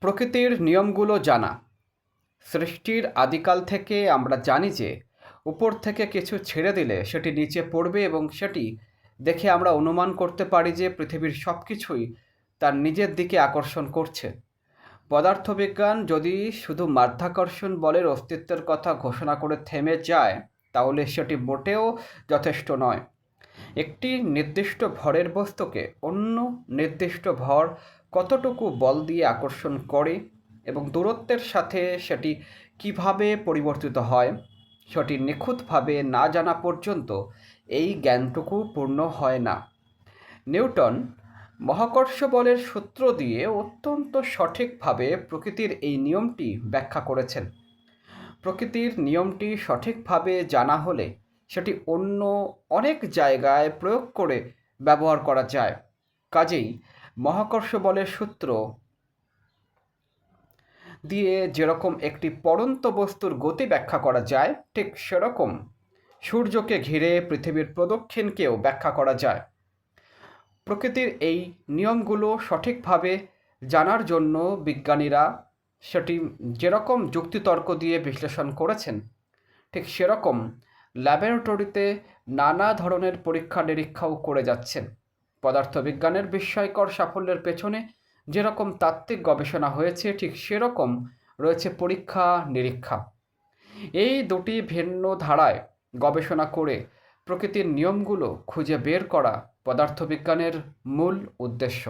প্রকৃতির নিয়মগুলো জানা। সৃষ্টির আদিকাল থেকে আমরা জানি যে উপর থেকে কিছু ছেড়ে দিলে সেটি নিচে পড়বে এবং সেটি দেখে আমরা অনুমান করতে পারি যে পৃথিবীর সব কিছুই তার নিজের দিকে আকর্ষণ করছে। পদার্থবিজ্ঞান যদি শুধু মাধ্যাকর্ষণ বলের অস্তিত্বের কথা ঘোষণা করে থেমে যায়, তাহলে সেটি মোটেও যথেষ্ট নয়। একটি নির্দিষ্ট ভরের বস্তুকে অন্য নির্দিষ্ট ভর কতটুকু বল দিয়ে আকর্ষণ করে এবং দূরত্বের সাথে সেটি কিভাবে পরিবর্তিত হয়, সেটি নিখুঁতভাবে না জানা পর্যন্ত এই জ্ঞানটুকু পূর্ণ হয় না। নিউটন মহাকর্ষ বলের সূত্র দিয়ে অত্যন্ত সঠিকভাবে প্রকৃতির এই নিয়মটি ব্যাখ্যা করেছেন। প্রকৃতির নিয়মটি সঠিকভাবে জানা হলে সেটি অন্য অনেক জায়গায় প্রয়োগ করে ব্যবহার করা যায়। কাজেই মহাকর্ষ বলের সূত্র দিয়ে যেরকম একটি পড়ন্ত বস্তুর গতি ব্যাখ্যা করা যায়, ঠিক সেরকম সূর্যকে ঘিরে পৃথিবীর প্রদক্ষিণকেও ব্যাখ্যা করা যায়। প্রকৃতির এই নিয়মগুলো সঠিকভাবে জানার জন্য বিজ্ঞানীরা সেটি যেরকম যুক্তিতর্ক দিয়ে বিশ্লেষণ করেছেন, ঠিক সেরকম ল্যাবরেটরিতে নানা ধরনের পরীক্ষা নিরীক্ষাও করে যাচ্ছেন। পদার্থবিজ্ঞানের বিস্ময়কর সাফল্যের পেছনে যেরকম তাত্ত্বিক গবেষণা হয়েছে, ঠিক সেরকম রয়েছে পরীক্ষা নিরীক্ষা। এই দুটি ভিন্ন ধারায় গবেষণা করে প্রকৃতির নিয়মগুলো খুঁজে বের করা পদার্থবিজ্ঞানের মূল উদ্দেশ্য।